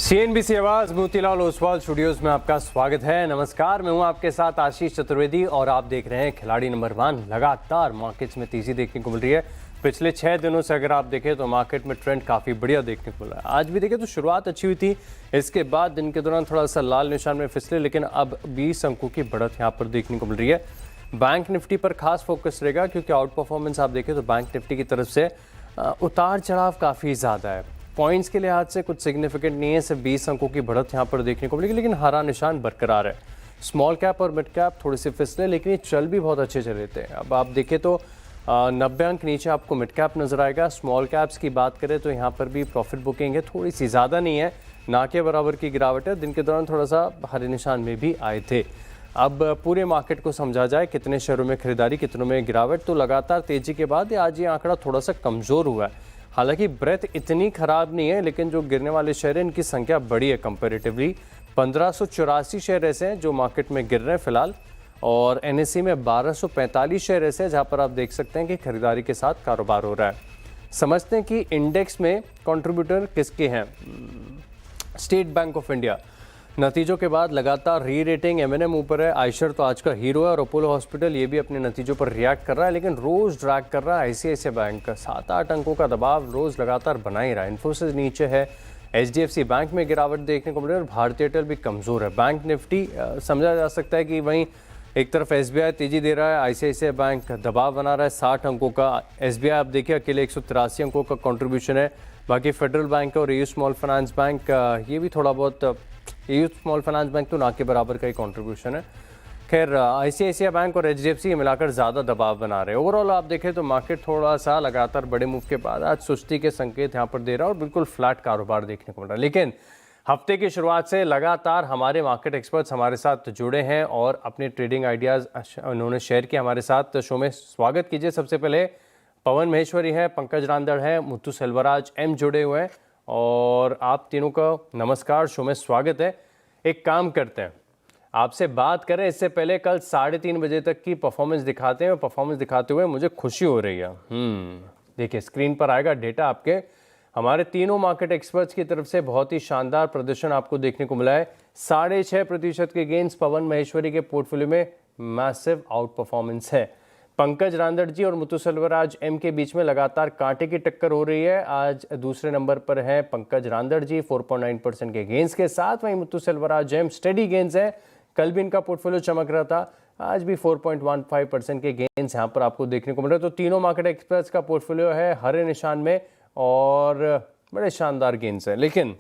CNBC आवाज Motilal Oswal studios में आपका स्वागत है। नमस्कार, मैं हूं आपके साथ आशीष चतुर्वेदी और आप देख रहे हैं खिलाड़ी नंबर 1। लगातार मार्केट्स में तेजी देखने को मिल रही है। पिछले 6 दिनों से अगर आप देखें तो मार्केट में ट्रेंड काफ़ी बढ़िया देखने को मिला है। आज भी देखें तो शुरुआत अच्छी हुई थी, इसके बाद दिन के दौरान थोड़ा सा लाल निशान में फिसले, लेकिन अब 20 अंकों की बढ़त यहाँ पर देखने को मिल रही है। बैंक निफ्टी पर खास फोकस रहेगा क्योंकि आउट परफॉर्मेंस आप देखें तो बैंक निफ्टी की तरफ से उतार चढ़ाव काफ़ी ज़्यादा है। पॉइंट्स के लिहाज से कुछ सिग्निफिकेंट नहीं है, सिर्फ 20 अंकों की बढ़त यहाँ पर देखने को मिलेगी, लेकिन हरा निशान बरकरार है। स्मॉल कैप और मिड कैप थोड़े से फिसले, लेकिन ये चल भी बहुत अच्छे चल रहे थे। अब आप देखें तो 90 अंक नीचे आपको मिड कैप नजर आएगा। स्मॉल कैप्स की बात करें तो यहाँ पर भी प्रॉफिट बुकिंग है, थोड़ी सी ज़्यादा नहीं है, ना के बराबर की गिरावट है। दिन के दौरान थोड़ा सा हरे निशान में भी आए थे। अब पूरे मार्केट को समझा जाए, कितने शेयरों में खरीदारी, कितनों में गिरावट, तो लगातार तेजी के बाद आज ये आंकड़ा थोड़ा सा कमज़ोर हुआ है। हालांकि ब्रेथ इतनी खराब नहीं है, लेकिन जो गिरने वाले शेयर हैं इनकी संख्या बड़ी है कंपैरेटिवली। 1584 शेयर ऐसे हैं जो मार्केट में गिर रहे हैं फिलहाल, और एनएसई में 1245 शेयर ऐसे हैं जहां पर आप देख सकते हैं कि खरीदारी के साथ कारोबार हो रहा है। समझते हैं कि इंडेक्स में कंट्रीब्यूटर किसके हैं। स्टेट बैंक ऑफ इंडिया नतीजों के बाद लगातार री रेटिंग, एमएनएम ऊपर है, आयशर तो आज का हीरो है, और अपोलो हॉस्पिटल ये भी अपने नतीजों पर रिएक्ट कर रहा है, लेकिन रोज ड्रैग कर रहा है आईसीआईसीआई बैंक। 7-8 अंकों का दबाव रोज लगातार बना ही रहा है। इन्फोसिस नीचे है, एचडीएफसी बैंक में गिरावट देखने को मिल रही है, और भारतीय एयरटेल भी कमजोर है। बैंक निफ्टी समझा जा सकता है कि वहीं एक तरफ एसबीआई तेजी दे रहा है, आईसीआईसीआई बैंक दबाव बना रहा है 60 अंकों का। एसबीआई आप देखिए अकेले 183 अंकों का कंट्रीब्यूशन है। बाकी फेडरल बैंक और एयू स्मॉल फाइनेंस बैंक ये भी थोड़ा बहुत, एयू स्मॉल फाइनेंस बैंक तो ना के बराबर का ही कंट्रीब्यूशन है। खैर आईसीआईसीआई बैंक और एचडीएफसी मिलाकर ज़्यादा दबाव बना रहे हैं। ओवरऑल आप देखें तो मार्केट थोड़ा सा लगातार बड़े मूव के बाद आज सुस्ती के संकेत यहाँ पर दे रहा है और बिल्कुल फ्लैट कारोबार देखने को मिल रहा है। लेकिन हफ्ते की शुरुआत से लगातार हमारे मार्केट एक्सपर्ट्स हमारे साथ जुड़े हैं और अपने ट्रेडिंग आइडियाज़ उन्होंने शेयर किए हमारे साथ। शो में स्वागत कीजिए। सबसे पहले पवन महेश्वरी है, पंकज रांदड़ है, मुत्तू सेल्वराज एम जुड़े हुए हैं, और आप तीनों का नमस्कार, शो में स्वागत है। एक काम करते हैं, आपसे बात करें इससे पहले कल 3:30 बजे तक की परफॉर्मेंस दिखाते हैं, और परफॉर्मेंस दिखाते हुए मुझे खुशी हो रही है। देखिए स्क्रीन पर आएगा डेटा आपके। हमारे तीनों मार्केट एक्सपर्ट्स की तरफ से बहुत ही शानदार प्रदर्शन आपको देखने को मिला है। 6.5% के गेंस पवन महेश्वरी के पोर्टफोलियो में मैसिव आउट परफॉर्मेंस है। पंकज रांदड़ जी और मुत्तू सेल्वराज एम के बीच में लगातार कांटे की टक्कर हो रही है। आज दूसरे नंबर पर है पंकज रांदड़ जी 4.9% के गेंस के साथ, वहीं मुत्तू सेल्वराज एम स्टेडी गेंस है। कल भी इनका पोर्टफोलियो चमक रहा था, आज भी 4.15% के गेंस यहाँ पर आपको देखने को मिल रहे हैं। तो तीनों मार्केट एक्सपर्ट्स का पोर्टफोलियो है हरे निशान में और बड़े शानदार गेंस हैं। लेकिन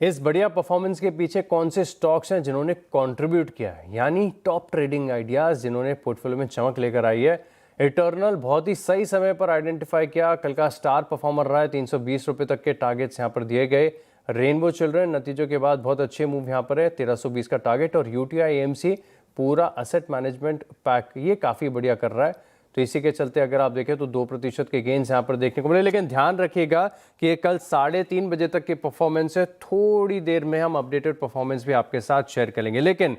इस बढ़िया परफॉर्मेंस के पीछे कौन से स्टॉक्स हैं जिन्होंने कंट्रीब्यूट किया है, यानी टॉप ट्रेडिंग आइडियाज जिन्होंने पोर्टफोलियो में चमक लेकर आई है। इटर्नल बहुत ही सही समय पर आइडेंटिफाई किया, कल का स्टार परफॉर्मर रहा है। 320 रुपये तक के टारगेट्स यहाँ पर दिए गए। रेनबो चिल्ड्रन नतीजों के बाद बहुत अच्छे मूव यहाँ पर है, 1320 का टारगेट, और यूटीआई एएमसी पूरा असेट मैनेजमेंट पैक ये काफ़ी बढ़िया कर रहा है। तो इसी के चलते अगर आप देखें तो 2% के गेंस यहाँ पर देखने को मिले। लेकिन ध्यान रखिएगा कि ये कल 3:30 बजे तक की परफॉर्मेंस है। थोड़ी देर में हम अपडेटेड परफॉर्मेंस भी आपके साथ शेयर करेंगे। लेकिन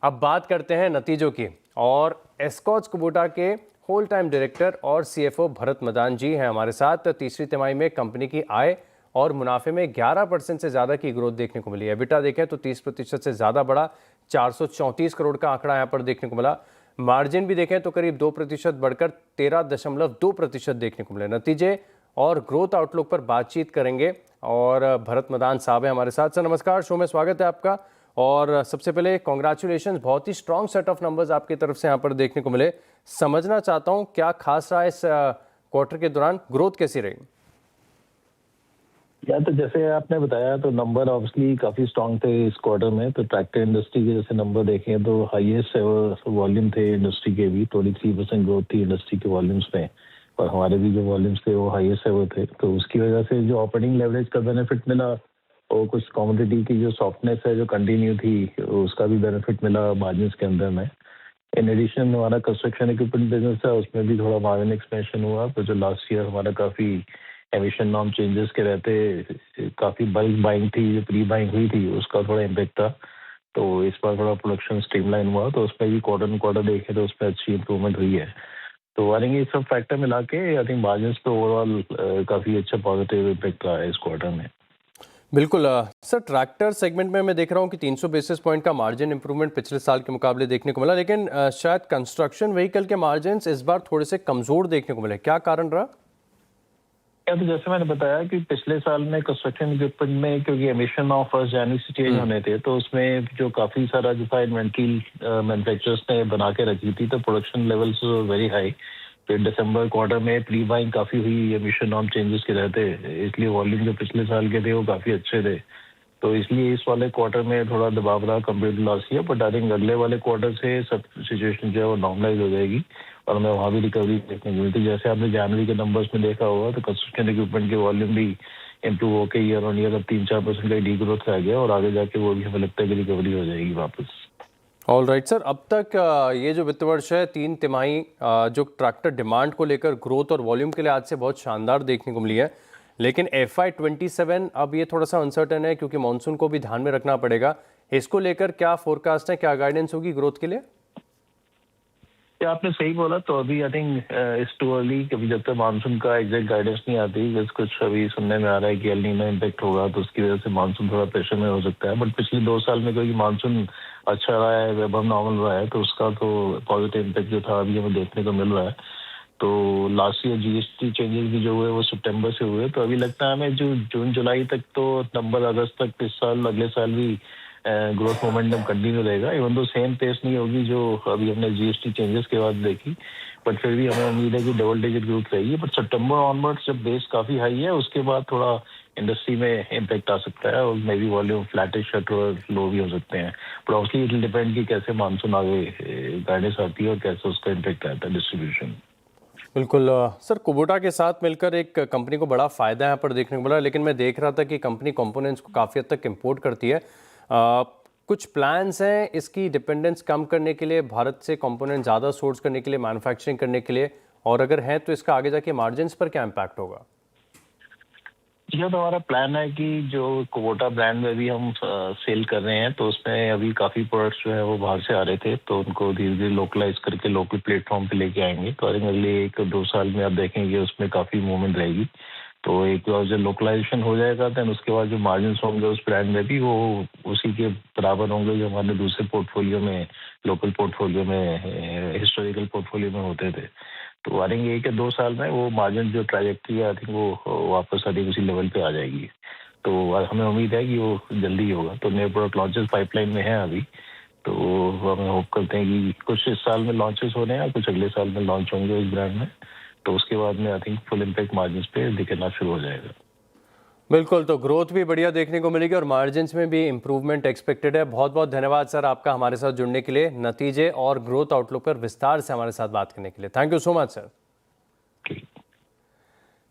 अब बात करते हैं नतीजों की, और एस्कॉच कुबोटा के होल टाइम डायरेक्टर और सीएफओ भरत मदान जी हैं हमारे साथ। तीसरी तिमाही में कंपनी की आय और मुनाफे में 11% से ज़्यादा की ग्रोथ देखने को मिली है। एबिटा देखें तो 30% से ज़्यादा बढ़ा, 434 करोड़ का आंकड़ा यहाँ पर देखने को मिला। मार्जिन भी देखें तो करीब 2% बढ़कर 13.2% देखने को मिले। नतीजे और ग्रोथ आउटलुक पर बातचीत करेंगे, और भरत मदान साहब हैं हमारे साथ। सर नमस्कार, शो में स्वागत है आपका। और सबसे पहले कॉन्ग्रेचुलेशन, बहुत ही स्ट्रॉन्ग सेट ऑफ नंबर्स आपकी तरफ से यहाँ पर देखने को मिले। समझना चाहता हूँ क्या खास रहा इस क्वार्टर के दौरान, ग्रोथ कैसी रही? या तो जैसे आपने बताया तो नंबर ऑब्वियसली काफी स्ट्रांग थे इस क्वार्टर में। तो ट्रैक्टर इंडस्ट्री के जैसे नंबर देखें तो हाईएस्ट वॉल्यूम थे इंडस्ट्री के भी, 23% ग्रोथ थी इंडस्ट्री के वॉल्यूम्स में, और हमारे भी जो वॉल्यूम्स थे वो हाईएस्ट एवर थे। तो उसकी वजह से जो ऑपरेटिंग लेवरेज का बेनिफिट मिला, और कुछ कमोडिटी की जो सॉफ्टनेस है जो कंटिन्यू थी उसका भी बेनिफिट मिला मार्जिन के अंदर में। इन एडिशन हमारा कंस्ट्रक्शन इक्विपमेंट बिजनेस है, उसमें भी थोड़ा मार्जिन एक्सपेंशन हुआ। तो जो लास्ट ईयर हमारा काफी एमिशन नॉर्म चेंजेस के रहते काफी बल्क बाइंग थी, जो प्री बाइंग हुई थी उसका थोड़ा इम्पेक्ट था। तो इस बार थोड़ा प्रोडक्शन स्ट्रीमलाइन हुआ, तो उसमें भी क्वार्टर देखें तो उसमें अच्छी इंप्रूवमेंट हुई है। तो आई थिंक ये सब फैक्टर मिला के आई थिंक मार्जिन पे ओवरऑल काफी अच्छा पॉजिटिव इम्पेक्ट रहा है इस क्वार्टर में। बिल्कुल सर, ट्रैक्टर सेगमेंट में मैं देख रहा हूँ कि 300 बेसिस पॉइंट का मार्जिन इंप्रूवमेंट पिछले साल के मुकाबले देखने को मिला, लेकिन शायद कंस्ट्रक्शन व्हीकल के मार्जिन्स इस बार थोड़े से कमजोर देखने को मिले, क्या कारण रहा? या तो जैसे मैंने बताया कि पिछले साल में कंस्ट्रक्शन इक्विपमेंट में क्योंकि एमिशन ऑफ फर्स्ट जनवरी से चेंज होने थे, तो उसमें जो काफी सारा जो था इन्वेंट्री मैन्युफैक्चरर्स ने बना के रखी थी, तो प्रोडक्शन लेवल्स वेरी हाई। फिर दिसंबर क्वार्टर में प्री बाइंग काफी हुई एमिशन नॉर्म चेंजेस के रहते, इसलिए वॉल्यूम जो पिछले साल के थे वो काफी अच्छे थे। तो इसलिए इस वाले क्वार्टर में थोड़ा दबाव रहा compare to last year, but I think अगले वाले क्वार्टर से सब सिचुएशन जो है वो नॉर्मलाइज हो जाएगी और हमें वहाँ भी रिकवरी देखने को मिलती। जैसे आपने जनवरी के नंबर्स में देखा होगा तो कंस्ट्रक्शन इक्विपमेंट के वॉल्यूम भी इम्प्रूव होकर ईयर ऑन ईयर अब 3-4% का डी ग्रोथ आ गया और आगे जाके वो भी हमें लगता है कि रिकवरी हो जाएगी वापस। ऑल राइट सर, अब तक ये जो वित्त वर्ष है 3 तिमाही जो ट्रैक्टर डिमांड को लेकर ग्रोथ और वॉल्यूम के लिए आज से बहुत शानदार देखने को मिली है, लेकिन FY27 अब ये थोड़ा सा अनसर्टन है क्योंकि मानसून को भी ध्यान में रखना पड़ेगा। इसको लेकर क्या फोरकास्ट है, क्या गाइडेंस होगी ग्रोथ के लिए? या आपने सही बोला, तो अभी I think it's too early, कभी जब तक मानसून का एग्जैक्ट गाइडेंस नहीं आती, बस कुछ अभी सुनने में आ रहा है कि एल नीनो इम्पैक्ट होगा तो उसकी वजह से मानसून थोड़ा प्रेशर में हो सकता है। बट पिछले 2 साल में क्योंकि मानसून अच्छा रहा है, वेब नॉर्मल रहा है, तो उसका तो पॉजिटिव इम्पैक्ट जो था अभी हमें देखने को मिल रहा है। तो लास्ट ईयर जीएसटी चेंजेस भी जो हुए वो सितंबर से हुए, तो अभी लगता है हमें जो जून जुलाई तक तो नंबर अगस्त तक इस साल अगले साल भी ग्रोथ मोमेंटम कंटिन्यू रहेगा। इवन तो सेम पेस नहीं होगी जो अभी हमने जीएसटी चेंजेस के बाद देखी, बट फिर भी हमें उम्मीद है कि डबल डिजिट ग्रोथ रहेगी। बट सितंबर ऑनवर्ड्स जब बेस काफी हाई है उसके बाद थोड़ा इंडस्ट्री में इम्पैक्ट आ सकता है और मे बी वॉल्यूम फ्लैटिश और लो भी हो सकते हैं। But obviously it will depend कि कैसे मानसून आगे गाइडेंस आती है और कैसे उसका इम्पैक्ट आता है डिस्ट्रीब्यूशन। बिल्कुल सर, कुबोटा के साथ मिलकर एक कंपनी को बड़ा फ़ायदा यहाँ पर देखने को मिला, लेकिन मैं देख रहा था कि कंपनी कंपोनेंट्स को काफ़ी हद तक इंपोर्ट करती है। कुछ प्लान्स हैं इसकी डिपेंडेंस कम करने के लिए, भारत से कंपोनेंट ज़्यादा सोर्स करने के लिए, मैन्युफैक्चरिंग करने के लिए, और अगर है तो इसका आगे जाके मार्जिन्स पर क्या इम्पैक्ट होगा? यह तो हमारा प्लान है कि जो कुबोटा ब्रांड में भी हम सेल कर रहे हैं, तो उसमें अभी काफ़ी प्रोडक्ट्स जो है वो बाहर से आ रहे थे, तो उनको धीरे धीरे लोकलाइज करके लोकल प्लेटफॉर्म पे लेके आएंगे। तो आई थिंक अगले 1-2 साल में आप देखेंगे उसमें काफ़ी मूवमेंट रहेगी। तो एक बार जब लोकलाइजेशन हो जाएगा देन उसके बाद जो मार्जिन होंगे उस ब्रांड में भी वो उसी के बराबर होंगे जो हमारे दूसरे पोर्टफोलियो में, लोकल पोर्टफोलियो में, हिस्टोरिकल पोर्टफोलियो में होते थे। तो आई थिंक 1 या 2 साल में वो मार्जिन जो ट्रैजेक्टरी है आई थिंक वो वापस आई थिंक उसी लेवल पे आ जाएगी। तो हमें उम्मीद है कि वो जल्दी ही होगा। तो नए प्रोडक्ट लॉन्चेस पाइपलाइन में है अभी, तो हम होप करते हैं कि कुछ इस साल में लॉन्चेस हो रहे हैं, कुछ अगले साल में लॉन्च होंगे इस ब्रांड में। तो उसके बाद में I think full impact margin पे दिखना शुरू हो जाएगा। बिल्कुल, तो ग्रोथ भी बढ़िया देखने को मिलेगी और मार्जिन्स में भी इंप्रूवमेंट एक्सपेक्टेड है। बहुत बहुत धन्यवाद सर आपका हमारे साथ जुड़ने के लिए, नतीजे और ग्रोथ आउटलुक पर विस्तार से हमारे साथ बात करने के लिए। Thank you so much sir.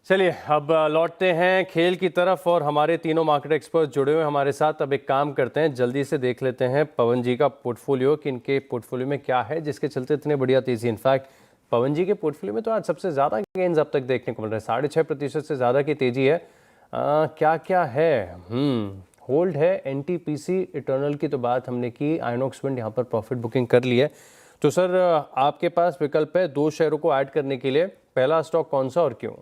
चलिए अब लौटते हैं खेल की तरफ और हमारे तीनों मार्केट एक्सपर्ट जुड़े हुए हमारे साथ। अब एक काम करते हैं, जल्दी से देख लेते हैं पवन जी का पोर्टफोलियो कि इनके पोर्टफोलियो में क्या है जिसके चलते इतने बढ़िया तेजी। इनफैक्ट पवन जी के पोर्टफोलियो में तो आज सबसे ज़्यादा गेन्स अब तक देखने को मिल रहे हैं, 6.5% से ज़्यादा की तेजी है। क्या क्या है? होल्ड है एनटीपीसी इटर्नल की तो बात हमने की, आइनॉक्स विंड यहाँ पर प्रॉफिट बुकिंग कर ली है। तो सर आपके पास विकल्प है 2 शेयरों को ऐड करने के लिए, पहला स्टॉक कौन सा और क्यों?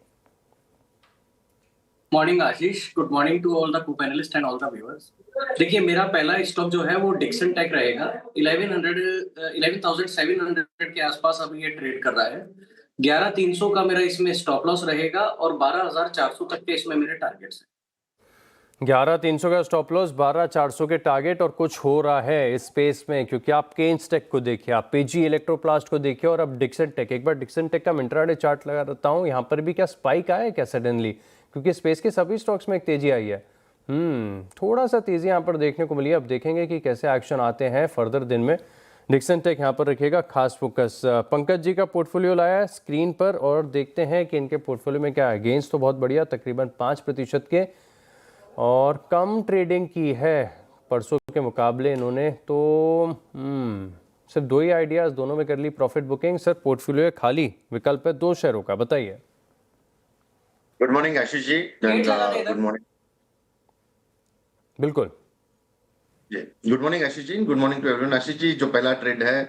Morning Ashish, good morning to all the co-panelists and all the viewers. देखिए मेरा पहला स्टॉक जो है वो डिक्सन टेक रहेगा। 11,700 के आसपास अभी ये ट्रेड कर रहा है। 11,300 का मेरा इसमें स्टॉप लॉस रहेगा और 12,400 तक के इसमें मेरे टारगेट्स हैं। 11,300 का स्टॉप लॉस, 12,400 के टारगेट, और कुछ हो रहा है इस स्पेस में क्योंकि आप केन्स टेक को देखिए, आप पीजी इलेक्ट्रोप्लास्ट को देखिए और अब डिक्सन टेक। एक बार डिक्सन टेक का इंट्राडे चार्ट लगा देता हूँ, यहाँ पर भी क्या स्पाइक आया है क्या सडनली, क्योंकि स्पेस के सभी स्टॉक्स में एक तेजी आई है। थोड़ा सा तेजी यहाँ पर देखने को मिली है। अब देखेंगे कि कैसे एक्शन आते हैं फर्दर दिन में। डिक्सन टेक यहाँ पर रखेगा खास फोकस। पंकज जी का पोर्टफोलियो लाया है स्क्रीन पर और देखते हैं कि इनके पोर्टफोलियो में क्या है। गेंस तो बहुत बढ़िया, तकरीबन 5% के, और कम ट्रेडिंग की है परसों के मुकाबले इन्होंने। तो सिर्फ 2 ही आइडियाज, दोनों में कर ली प्रॉफिट बुकिंग। सर पोर्टफोलियो खाली, विकल्प है 2 शेयरों का, बताइए। Good morning Ashish ji, good morning. बिल्कुल जी, good morning Ashish ji, good morning to everyone. Ashish ji, जो पहला ट्रेड है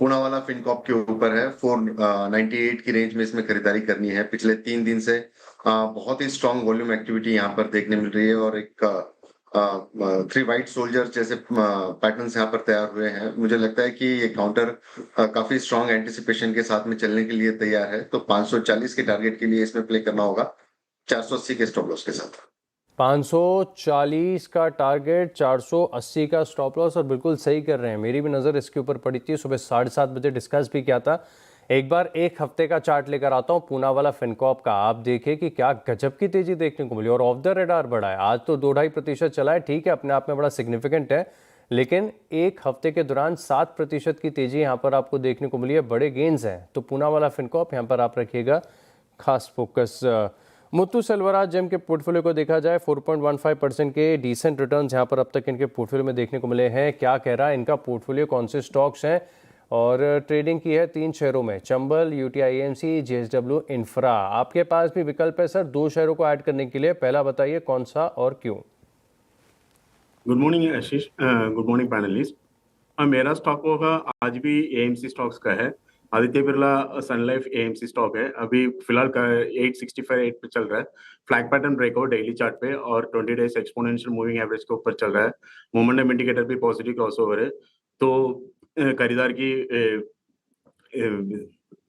पूनावाला फिनकॉर्प के ऊपर है। 498 की रेंज में इसमें खरीदारी करनी है। पिछले 3 दिन से बहुत ही स्ट्रांग वॉल्यूम एक्टिविटी यहाँ पर देखने मिल रही है और एक 3 वाइट सोल्जर जैसे पैटर्न्स यहाँ पर तैयार हुए हैं। मुझे लगता है कि ये काउंटर काफी स्ट्रांग एंटिसिपेशन के साथ में चलने के लिए तैयार है। तो 540 के टारगेट के लिए इसमें प्ले करना होगा 480 के स्टॉप लॉस के साथ। 540 का टारगेट, 480 का स्टॉप लॉस, और बिल्कुल सही कर रहे हैं। मेरी भी नज़र इसके ऊपर पड़ी थी, सुबह 7:30 बजे डिस्कस भी किया था। एक बार एक हफ्ते का चार्ट लेकर आता हूँ पूनावाला फिनकॉर्प का। आप देखिए कि क्या गजब की तेजी देखने को मिली और ऑफ द रेडार बढ़ा है। आज तो 2-2.5% चला है, ठीक है, अपने आप में बड़ा सिग्निफिकेंट है, लेकिन एक हफ्ते के दौरान 7% की तेजी यहाँ पर आपको देखने को मिली है। बड़े गेन्स हैं, तो पूनावाला फिनकॉर्प यहाँ पर आप रखिएगा खास फोकस। मुत्तू सेल्वराज जेम के पोर्टफोलियो को देखा जाए 4.15% के डिसेंट रिटर्न्स यहाँ पर अब तक इनके पोर्टफोलियो में देखने को मिले हैं। क्या कह रहा है इनका पोर्टफोलियो, कौन से स्टॉक्स हैं, और ट्रेडिंग की है 3 शेयरों में, Chambal, UTI AMC, JSW infra. आपके पास भी विकल्प है सर 2 शेयरों को ऐड करने के लिए, पहला बताइए कौन सा और क्यों। Good morning Ashish, good morning panelist. मेरा स्टॉक होगा आज भी एएमसी स्टॉक्स का है। आदित्य बिरला सन लाइफ एएमसी स्टॉक है, अभी फिलहाल का 865 पे चल रहा है। Flag pattern breakout daily chart पे और 20 डेज एक्सपोनेंशियल मूविंग एवरेज के ऊपर चल रहा है। मोमेंटम इंडिकेटर भी पॉजिटिव क्रॉसओवर है, तो खरीदार की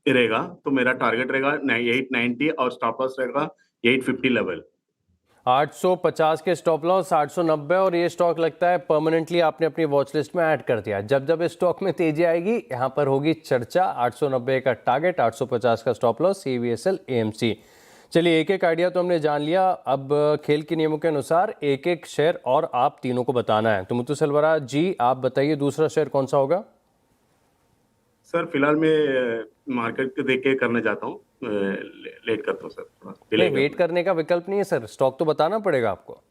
रहेगा। तो मेरा टारगेट रहेगा 890 और स्टॉप लॉस रहेगा 850 लेवल। 850 के स्टॉप लॉस, 890, और ये स्टॉक लगता है परमानेंटली आपने अपनी वॉच लिस्ट में ऐड कर दिया। जब जब इस स्टॉक में तेजी आएगी यहाँ पर होगी चर्चा। 890 का टारगेट, 850 का स्टॉप लॉस, CVSL AMC। चलिए, एक एक आइडिया तो हमने जान लिया। अब खेल के नियमों के अनुसार एक एक शेयर और आप तीनों को बताना है। तो मुत्तू सेल्वराज जी, आप बताइए दूसरा शेयर कौन सा होगा। सर फिलहाल मैं मार्केट को देख के करना चाहता हूँ, लेट करता हूँ सर, थोड़ा नहीं, वेट करने का विकल्प नहीं है सर, स्टॉक तो बताना पड़ेगा आपको।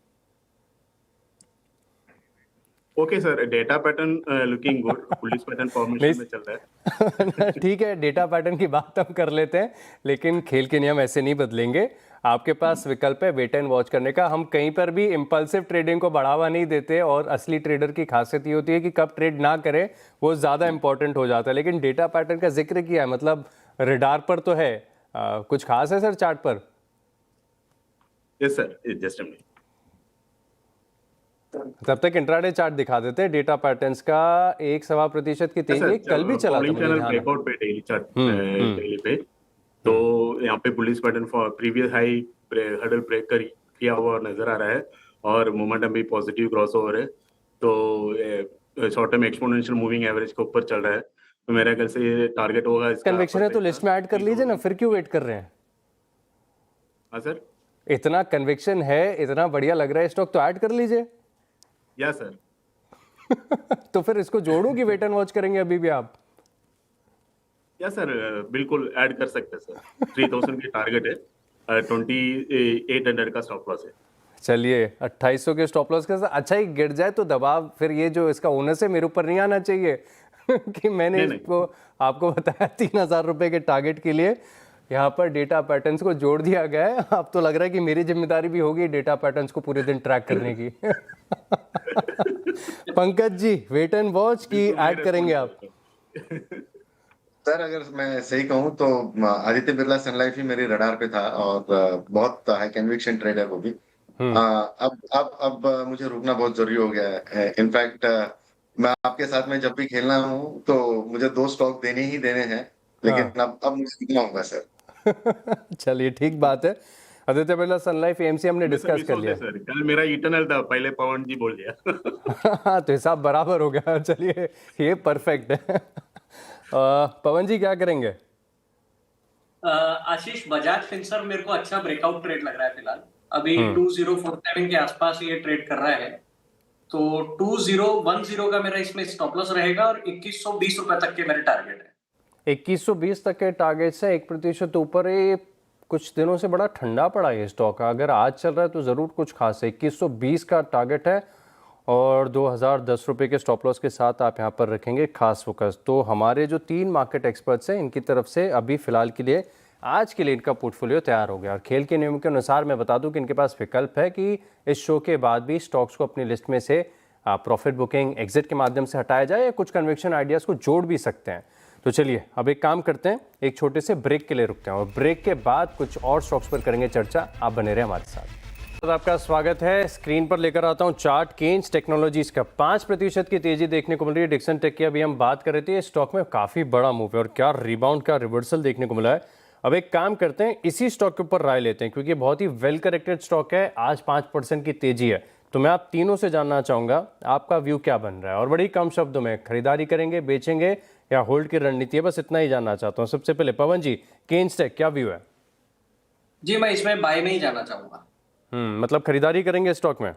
Okay sir, data pattern looking good, police pattern formation में चल रहा है। ठीक है, डेटा पैटर्न की बात हम कर लेते हैं, लेकिन खेल के नियम ऐसे नहीं बदलेंगे। आपके पास विकल्प है वेट एंड वॉच करने का। हम कहीं पर भी इम्पल्सिव ट्रेडिंग को बढ़ावा नहीं देते, और असली ट्रेडर की खासियत ये होती है कि कब ट्रेड ना करें वो ज़्यादा इंपॉर्टेंट हो जाता है। लेकिन डेटा पैटर्न का जिक्र किया है, मतलब रडार पर तो है। कुछ खास है सर चार्ट पर? Yes sir, just a minute. तब तक इंट्राडे चार्ट दिखा देते हैं डेटा पैटर्न्स का। 1-1.25% की तेजी कल भी चला था, मुझे ध्यान है। ब्रेकआउट पे डेली चार्ट डेली पे, तो यहाँ पे bullish pattern for previous high hurdle break किया हुआ नजर आ रहा है, और मोमेंटम भी पॉजिटिव क्रॉसओवर है। तो short term exponential moving average के ऊपर चल रहा है, तो मेरे ख्याल से ये टारगेट होगा इसका। कन्विक्शन है तो लिस्ट में ऐड कर लीजिए ना, फिर क्यों वेट कर रहे हैं? हाँ सर, इतना कन्विक्शन है, इतना बढ़िया लग रहा है स्टॉक, तो ऐड कर लीजिए। या सर। तो फिर इसको जोड़ो कि वेट एंड वॉच करेंगे अभी भी आप? या सर, बिल्कुल ऐड कर सकते हैं सर। 3000 की टारगेट है, 2800 का स्टॉप लॉस है। चलिए, 2800 के स्टॉप लॉस के साथ अच्छा ही गिर जाए तो दबाव फिर ये जो इसका ओनर्स है मेरे ऊपर नहीं आना चाहिए कि मैंने इसको आपको बताया 3000 रुपए के टारगेट के लिए यहाँ पर डेटा पैटर्न्स को जोड़ दिया गया है। अब तो लग रहा है कि मेरी जिम्मेदारी भी होगी डेटा पैटर्न्स को पूरे दिन ट्रैक करने की। Pankaj ji, wait and watch की ऐड करेंगे आप? सर अगर मैं सही कहूँ तो आदित्य बिरला सन लाइफ ही मेरे रडार पे था, और बहुत हाई कन्विक्शन ट्रेड है वो भी। अब मुझे रुकना बहुत जरूरी हो गया है। इनफैक्ट मैं आपके साथ में जब भी खेलना हूँ तो मुझे 2 स्टॉक देने ही देने हैं, लेकिन अब मुझे रुकना होगा सर। चलिए, ठीक बात है। आदित्य बिरला सन लाइफ AMC हमने डिस्कस कर लिया सर। कल मेरा इटर्नल था, पहले पवन जी बोल दिया। तो हिसाब बराबर हो गया। चलिए, ये परफेक्ट है। पवन जी क्या करेंगे? आशीष, बजाज फिनसर्व मेरे को अच्छा ब्रेकआउट ट्रेड लग रहा है फिलहाल। अभी 2047 के आसपास ये ट्रेड कर रहा है, तो 2010 का मेरा इसमें स्टॉप लॉस रहेगा, और 2120 रुपए तक के मेरे टारगेट है। 2120 तक के टारगेट से 1% ऊपर। ये कुछ दिनों से बड़ा ठंडा पड़ा ये स्टॉक, अगर आज चल रहा है तो ज़रूर कुछ खास है। 2120 का टारगेट है, और 2010 रुपये के स्टॉप लॉस के साथ आप यहाँ पर रखेंगे खास फोकस। तो हमारे जो 3 मार्केट एक्सपर्ट्स हैं, इनकी तरफ से अभी फ़िलहाल के लिए, आज के लिए इनका पोर्टफोलियो तैयार हो गया। और खेल के नियमों के अनुसार मैं बता दूं कि इनके पास विकल्प है कि इस शो के बाद भी स्टॉक्स को अपनी लिस्ट में से प्रॉफिट बुकिंग, एग्जिट के माध्यम से हटाया जाए, या कुछ कन्विक्शन आइडियाज़ को जोड़ भी सकते हैं। तो चलिए अब एक काम करते हैं, एक छोटे से ब्रेक के लिए रुकते हैं और ब्रेक के बाद कुछ और स्टॉक्स पर करेंगे चर्चा। आप बने रहे हमारे साथ। तो आपका स्वागत है। स्क्रीन पर लेकर आता हूं चार्ट। केन्स टेक्नोलॉजीज का 5% की तेजी देखने को मिल रही है। डिक्सन टेक की अभी हम बात कर रहे थे, स्टॉक में काफी बड़ा मूव है और क्या रिबाउंड का रिवर्सल देखने को मिला है। अब एक काम करते हैं, इसी स्टॉक के ऊपर राय लेते हैं क्योंकि बहुत ही वेल करेक्टेड स्टॉक है। आज 5% की तेजी है, तो मैं आप तीनों से जानना चाहूंगा आपका व्यू क्या बन रहा है और बड़ी कम शब्दों में खरीदारी करेंगे, बेचेंगे या होल्ड की रणनीति है, बस इतना ही जानना चाहता हूँ। सबसे पहले पवन जी, केन्स टेक क्या व्यू है? जी मैं इसमें बाय में ही जाना चाहूंगा। मतलब खरीदारी करेंगे स्टॉक में?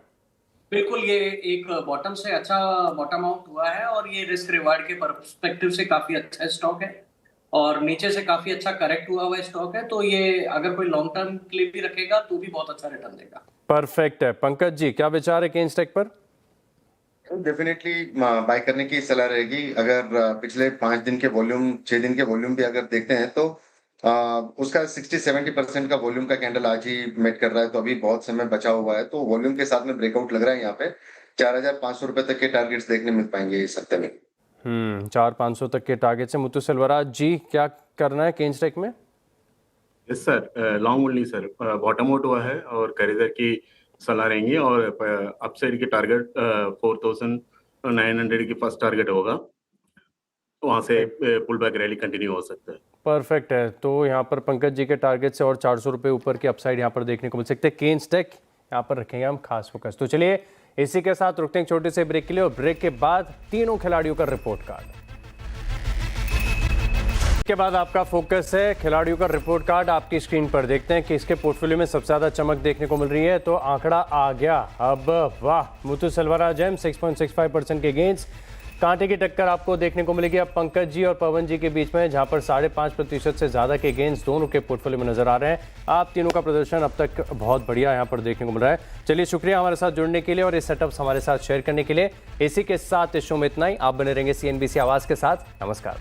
बिल्कुल, ये एक बॉटम से अच्छा बॉटम आउट हुआ है और ये रिस्क रिवार्ड के पर्सपेक्टिव से काफी अच्छा स्टॉक है और नीचे से काफी अच्छा करेक्ट हुआ स्टॉक है, तो ये अगर कोई लॉन्ग टर्म के लिए भी रखेगा तो भी बहुत अच्छा रिटर्न देगा। परफेक्ट है। पंकज जी, क्या विचार है केन्स टेक पर? डेफिनेटली बाय करने की सलाह रहेगी। अगर पिछले 5 दिन के वॉल्यूम, 6 दिन के वॉल्यूम भी अगर देखते हैं तो उसका 60-70% का वॉल्यूम का कैंडल आज ही मेट कर रहा है, तो अभी बहुत समय बचा हुआ है। तो वॉल्यूम के साथ में ब्रेकआउट लग रहा है। यहाँ पे 4,500 रुपए तक के टारगेट्स देखने मिल पाएंगे इस हफ्ते में। 4,500 तक के टारगेट से। मुत्तु सेल्वराज जी, क्या करना है केन्स टेक में? Yes sir, long only sir, bottom out हुआ है और खरीदार की सलाह रहेंगी और अपसाइड की टारगेट 4,900 की फर्स्ट टारगेट होगा, वहां से पुल बैक रैली कंटिन्यू हो सकता है। परफेक्ट है। तो यहाँ पर पंकज जी के टारगेट से और 400 रुपये ऊपर की अपसाइड यहाँ पर देखने को मिल सकते हैं। केन्स टेक यहाँ पर रखेंगे हम खास फोकस। तो चलिए इसी के साथ रुकते हैं छोटे से ब्रेक के लिए और ब्रेक के बाद तीनों खिलाड़ियों का रिपोर्ट कार्ड के बाद आपका फोकस है खिलाड़ियों का रिपोर्ट कार्ड आपकी स्क्रीन पर। देखते हैं कि इसके पोर्टफोलियो में सबसे ज्यादा चमक देखने को मिल रही है। तो आंकड़ा आ गया अब, वाह। मुत्तु सेल्वराज 6.65% के गेंस। कांटे की टक्कर आपको देखने को मिलेगी अब पंकज जी और पवन जी के बीच में, जहां पर 5.5% से ज्यादा के गेंस दोनों के पोर्टफोलियो में नजर आ रहे हैं। आप तीनों का प्रदर्शन अब तक बहुत बढ़िया यहां पर देखने को मिल रहा है। चलिए, शुक्रिया हमारे साथ जुड़ने के लिए और इस सेटअप्स हमारे साथ शेयर करने के लिए। इसी के साथ इस शो में इतना ही। आप बने रहेंगे CNBC आवाज के साथ। नमस्कार।